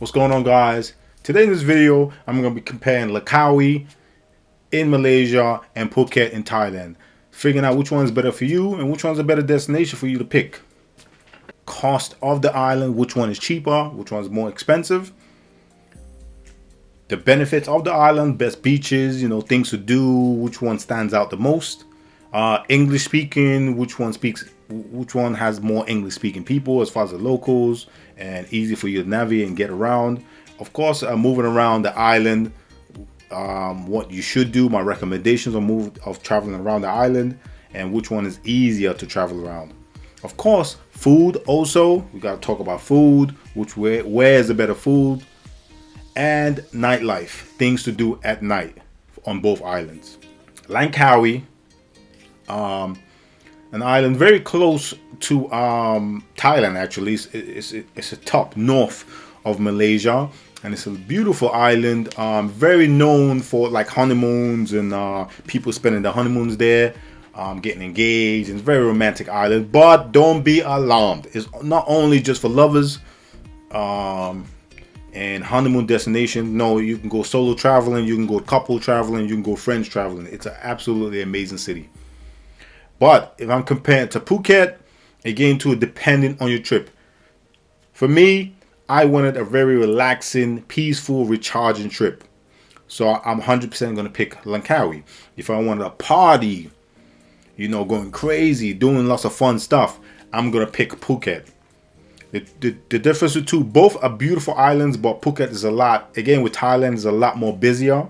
What's going on, guys? Today in this video, I'm going to be comparing Langkawi in Malaysia and Phuket in Thailand, figuring out which one is better for you and which one's a better destination for you to pick. Cost of the island, which one is cheaper, which one's more expensive. The benefits of the island, best beaches, things to do, which one stands out the most. English speaking, which one has more English speaking people as far as the locals and easy for you to navigate and get around. Of course, moving around the island, what you should do, my recommendations of traveling around the island, and which one is easier to travel around. Of course, food also, we got to talk about food, where is the better food, and nightlife, things to do at night on both islands. Langkawi, an island very close to Thailand. Actually, it's a top north of Malaysia, and it's a beautiful island, very known for like honeymoons and people spending their honeymoons there, getting engaged. It's a very romantic island, but don't be alarmed, it's not only just for lovers and honeymoon destination. No, you can go solo traveling, you can go couple traveling, you can go friends traveling. It's an absolutely amazing city. But if I'm comparing to Phuket, again, too, depending on your trip. For me, I wanted a very relaxing, peaceful, recharging trip. So I'm 100% going to pick Langkawi. If I wanted a party, going crazy, doing lots of fun stuff, I'm going to pick Phuket. The difference with both are beautiful islands, but Phuket is again with Thailand, is a lot more busier.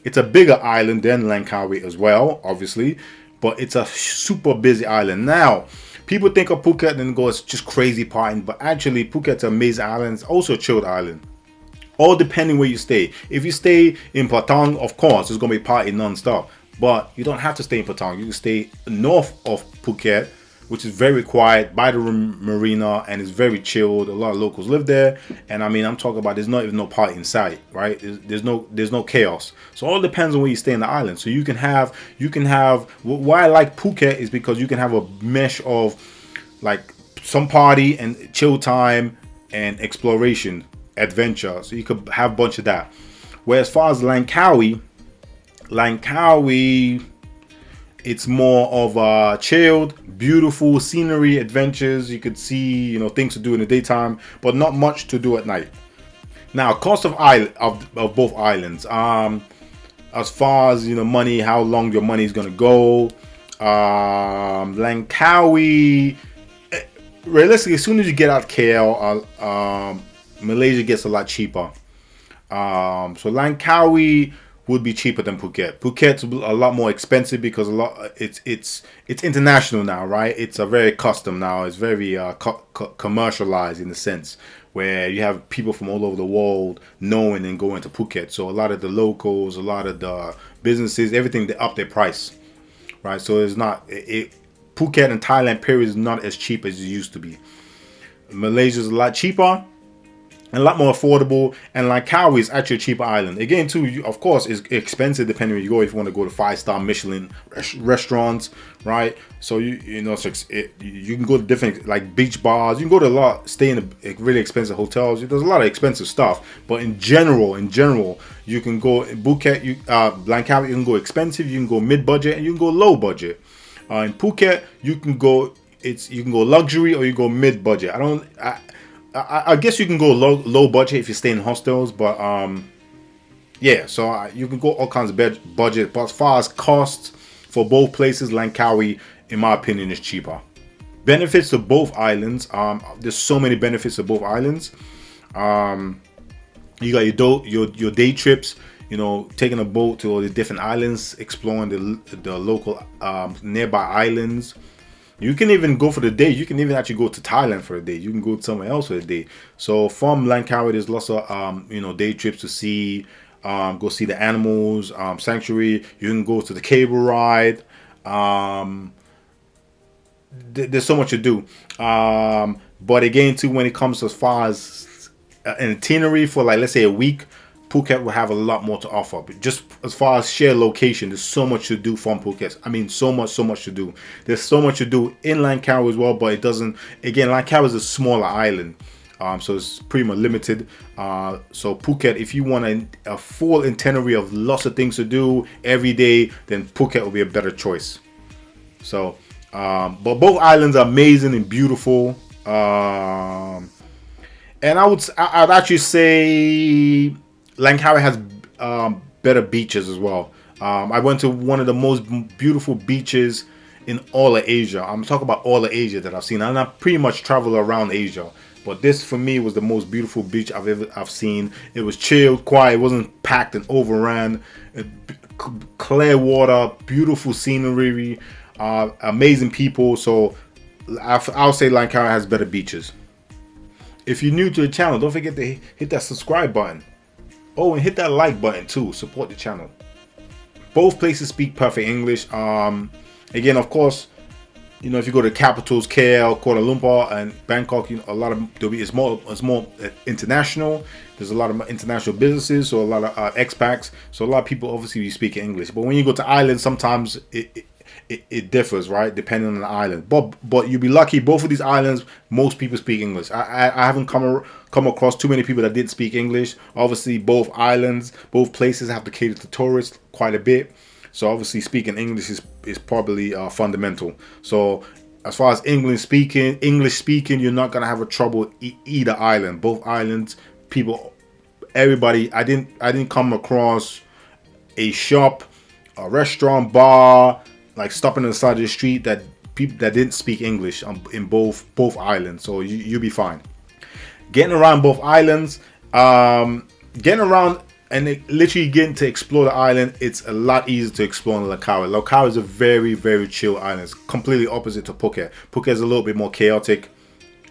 It's a bigger island than Langkawi as well, obviously, but it's a super busy island. Now, people think of Phuket and go, it's just crazy partying, but actually Phuket's an amazing island. It's also a chilled island. All depending where you stay. If you stay in Patong, of course, it's going to be party non-stop. But you don't have to stay in Patong. You can stay north of Phuket, which is very quiet by the marina, and it's very chilled. A lot of locals live there, and I mean, I'm talking about there's not even no party in sight, right? There's no chaos. So all depends on where you stay in the island. So you can have why I like Phuket is because you can have a mesh of like some party and chill time and exploration, adventure. So you could have a bunch of that. Whereas as far as Langkawi, it's more of a chilled, beautiful scenery, adventures. You could see, things to do in the daytime, but not much to do at night. Now, cost of both islands. As far as money, how long your money is gonna go. Langkawi, realistically, as soon as you get out of KL, Malaysia gets a lot cheaper. So Langkawi would be cheaper than Phuket. Phuket's a lot more expensive because it's international now, right? It's a very custom now. It's very commercialized in a sense where you have people from all over the world knowing and going to Phuket. So a lot of the locals, a lot of the businesses, everything, they up their price, right? So it's not Phuket and Thailand period is not as cheap as it used to be. Malaysia's a lot cheaper and a lot more affordable, and Langkawi is actually a cheaper island. Again, too, of course, it's expensive depending where you go. If you want to go to 5-star Michelin restaurants, right? So you can go to different like beach bars. You can go to stay in really expensive hotels. There's a lot of expensive stuff, but in general, you can go Phuket, Langkawi. You can go expensive, you can go mid-budget, and you can go low budget. In Phuket, you can go luxury or you go mid-budget. I guess you can go low budget if you stay in hostels, but yeah, so you can go all kinds of budget. But as far as costs for both places, Langkawi, in my opinion, is cheaper. Benefits to both islands. There's so many benefits to both islands. You got your day trips. Taking a boat to all the different islands, exploring the local nearby islands. You can even go for the day. You can even actually go to Thailand for a day. You can go somewhere else for a day. So from Langkawi, there's lots of day trips to see, go see the animals, sanctuary. You can go to the cable ride. There's so much to do. But again, too, when it comes to as far as an itinerary for like let's say a week, Phuket will have a lot more to offer. But just as far as shared location, there's so much to do from Phuket. I mean, so much to do. There's so much to do in Langkawi as well, but it doesn't. Again, Langkawi is a smaller island. So it's pretty much limited. So Phuket, if you want a full itinerary of lots of things to do every day, then Phuket will be a better choice. So, but both islands are amazing and beautiful. And I'd actually say Langkawi has better beaches as well. I went to one of the most beautiful beaches in all of Asia. I'm talking about all of Asia that I've seen, and I pretty much travel around Asia. But this for me was the most beautiful beach I've seen. It was chilled, quiet. It wasn't packed and overran. Clear water, beautiful scenery, amazing people. So I'll say Langkawi has better beaches. If you're new to the channel, don't forget to hit that subscribe button. Oh, and hit that like button too. Support the channel. Both places speak perfect English. Again, of course, you know, if you go to capitals, KL, Kuala Lumpur, and Bangkok, you know, a lot of it's more international. There's a lot of international businesses, so a lot of expats. So a lot of people obviously speak English. But when you go to islands, sometimes it differs, right, depending on the island. But you'll be lucky. Both of these islands, most people speak English. I haven't come across too many people that didn't speak English. Obviously, both islands, both places have to cater to tourists quite a bit. So obviously, speaking English is probably fundamental. So as far as English speaking, you're not gonna have a trouble either island. Both islands, people, everybody. I didn't come across a shop, a restaurant, bar, like stopping on the side of the street that people that didn't speak English in both islands. So you'll be fine. Getting around both islands, getting around and literally getting to explore the island, it's a lot easier to explore in Langkawi. Langkawi is a very, very chill island. It's completely opposite to Phuket. Phuket is a little bit more chaotic.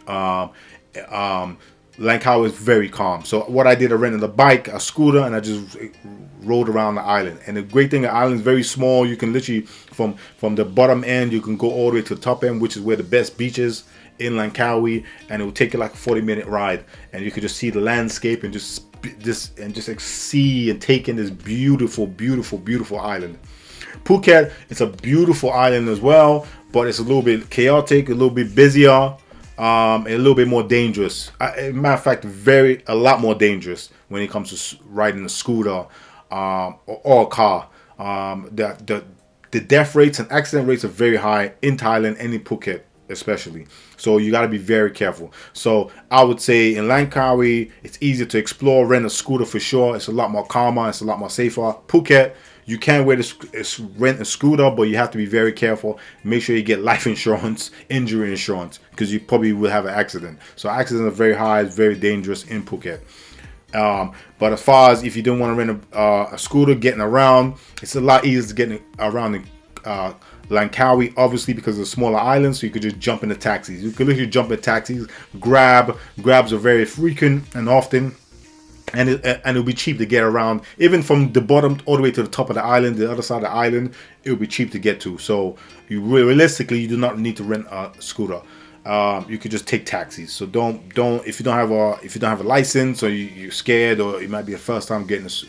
Langkawi is very calm. So what I did, I rented a bike, a scooter, and I just rode around the island. And the great thing, the island is very small. You can literally, from the bottom end, you can go all the way to the top end, which is where the best beaches in Langkawi, and it will take you like a 40-minute ride, and you can just see the landscape and just like see and take in this beautiful, beautiful, beautiful island. Phuket, it's a beautiful island as well, but it's a little bit chaotic, a little bit busier, and a little bit more dangerous. Matter of fact, a lot more dangerous when it comes to riding a scooter or a car. The death rates and accident rates are very high in Thailand and in Phuket especially. So you got to be very careful. So I would say in Langkawi, it's easier to explore, rent a scooter for sure. It's a lot more calmer, it's a lot more safer. Phuket, you can rent a scooter, but you have to be very careful. Make sure you get life insurance, injury insurance, because you probably will have an accident. So accidents are very high, it's very dangerous in Phuket. But as far as if you don't want to rent a scooter, getting around, it's a lot easier to get around in Langkawi, obviously, because it's a smaller island, so you could just jump into taxis. You could literally jump in taxis. Grabs are very frequent and often, and it'll be cheap to get around. Even from the bottom all the way to the top of the island, the other side of the island, it'll be cheap to get to. So realistically, you do not need to rent a scooter. You could just take taxis. So don't if you don't have a license, or you're scared, or it might be the first time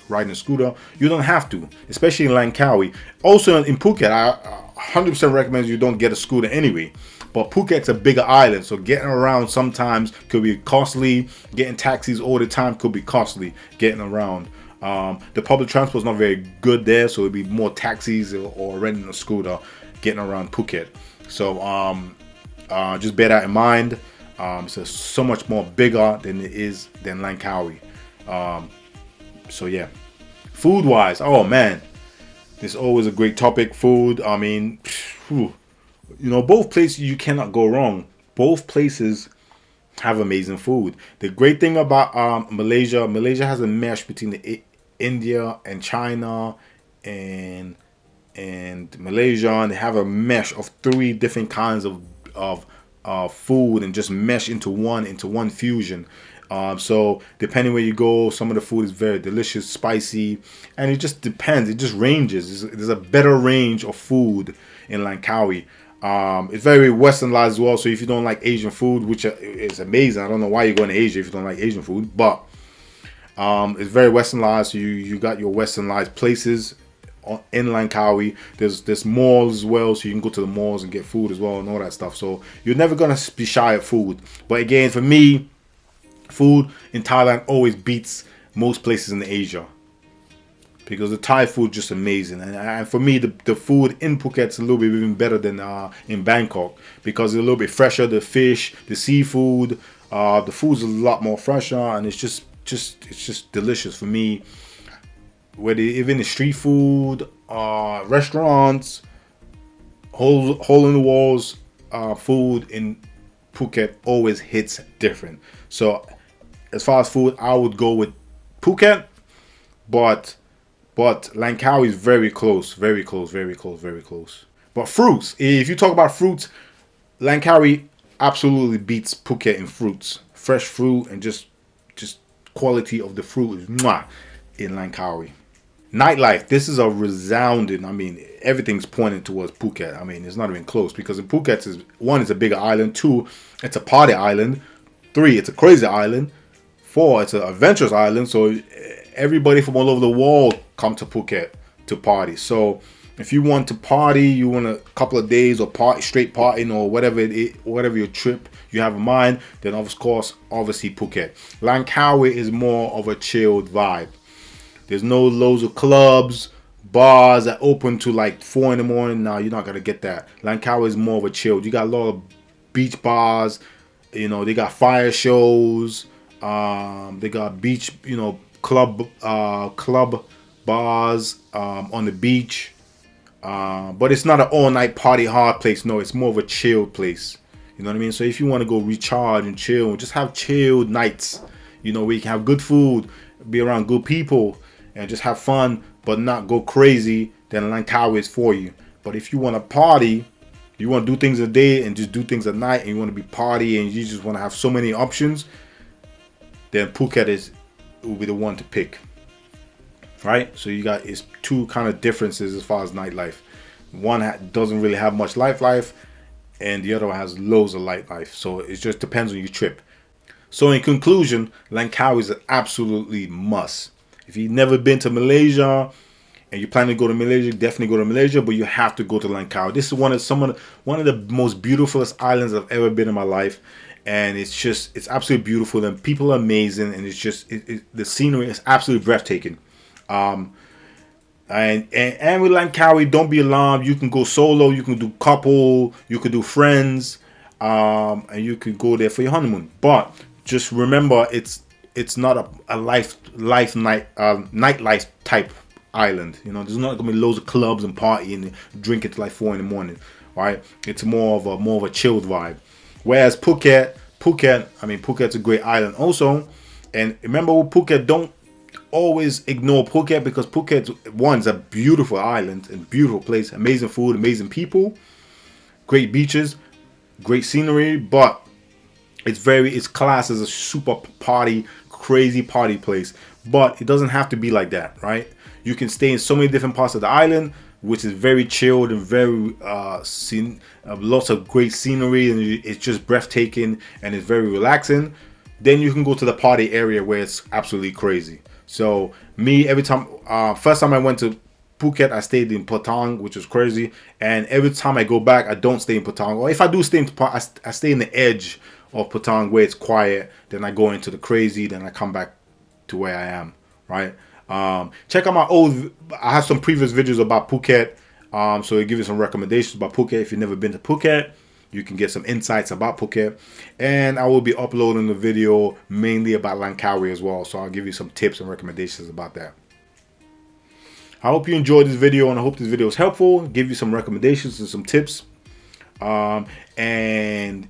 riding a scooter, you don't have to, especially in Langkawi. Also in Phuket, I 100% recommend you don't get a scooter anyway. But Phuket's a bigger island, so getting around sometimes could be costly. Getting taxis all the time could be costly. Getting around. The public transport is not very good there, so it'd be more taxis or renting a scooter getting around Phuket. So just bear that in mind. It's so much more bigger than Langkawi. So yeah, food wise, oh man, this is always a great topic. Food, I mean, you know, both places you cannot go wrong. Both places have amazing food. The great thing about Malaysia has a mesh between India and China and Malaysia, and they have a mesh of 3 different kinds of food, and just mesh into one fusion. So depending where you go, some of the food is very delicious, spicy, and it just depends. It just ranges. There's a better range of food in Langkawi. It's very westernized as well. So if you don't like Asian food, which is amazing, I don't know why you're going to Asia if you don't like Asian food, but it's very westernized. So you got your westernized places in Langkawi. There's malls as well, so you can go to the malls and get food as well and all that stuff. So you're never gonna be shy of food. But again, for me, Food in Thailand always beats most places in Asia, because the Thai food is just amazing. And for me, the food in Phuket's a little bit even better than in Bangkok, because it's a little bit fresher. The fish, the seafood, the food's a lot more fresher, and it's just delicious for me. Whether even the street food, restaurants, hole in the walls, food in Phuket always hits different. So as far as food, I would go with Phuket, but Langkawi is very close, very close, very close, very close. But fruits, if you talk about fruits, Langkawi absolutely beats Phuket in fruits. Fresh fruit and just quality of the fruit is mwah in Langkawi. Nightlife, this is a resounding, I mean, everything's pointing towards Phuket. I mean, it's not even close, because in Phuket, one, it's a bigger island. Two, it's a party island. Three, it's a crazy island. Four, it's an adventurous island. So everybody from all over the world come to Phuket to party. So if you want to party, you want a couple of days or straight partying or whatever whatever your trip you have in mind, then of course, obviously Phuket. Langkawi is more of a chilled vibe. There's no loads of clubs, bars that open to like 4 in the morning. Now you're not gonna get that. Langkawi is more of a chilled. You got a lot of beach bars. You know, they got fire shows. They got beach, club bars on the beach. But it's not an all-night party hard place. No, it's more of a chilled place. You know what I mean? So if you want to go recharge and chill, just have chilled nights. Where you can have good food, be around good people, and just have fun, but not go crazy, then Langkawi is for you. But if you want to party, you want to do things a day and just do things at night, and you want to be party and you just want to have so many options, then Phuket will be the one to pick. Right? So you got it's two kind of differences as far as nightlife. One doesn't really have much life, and the other one has loads of nightlife. So it just depends on your trip. So in conclusion, Langkawi is an absolutely must. If you've never been to Malaysia and you're planning to go to Malaysia, definitely go to Malaysia, but you have to go to Langkawi. This is one of the most beautifulest islands I've ever been in my life. And it's absolutely beautiful, and people are amazing, and the scenery is absolutely breathtaking. And with Langkawi, don't be alarmed. You can go solo, you can do couple, you can do friends, and you can go there for your honeymoon. But just remember, it's not a nightlife type island. There's not gonna be loads of clubs and partying and drinking till like 4 in the morning. Right? It's more of a chilled vibe. Whereas Phuket's a great island also. And remember with Phuket, don't always ignore Phuket, because Phuket, one's a beautiful island and beautiful place, amazing food, amazing people, great beaches, great scenery, but it's classed as a super crazy party place. But it doesn't have to be like that, right? You can stay in so many different parts of the island, which is very chilled and very lots of great scenery, and it's just breathtaking and it's very relaxing. Then you can go to the party area where it's absolutely crazy. So every time, first time I went to Phuket, I stayed in Patong, which was crazy. And every time I go back, I don't stay in Patong. Or if I do stay in Patong, I stay in the edge of Patong where it's quiet. Then I go into the crazy. Then I come back to where I am, right? Check out I have some previous videos about Phuket. So I give you some recommendations about Phuket. If you've never been to Phuket, you can get some insights about Phuket. And I will be uploading the video mainly about Langkawi as well. So I'll give you some tips and recommendations about that. I hope you enjoyed this video, and I hope this video was helpful. Give you some recommendations and some tips. And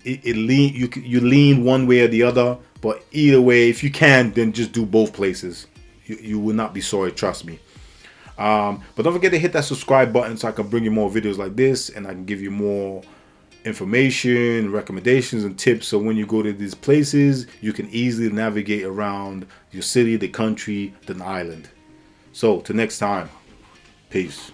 you lean one way or the other. But either way, if you can, then just do both places. You will not be sorry, trust me. But don't forget to hit that subscribe button so I can bring you more videos like this, and I can give you more information, recommendations, and tips, so when you go to these places, you can easily navigate around your city, the country, the island. So till next time, peace.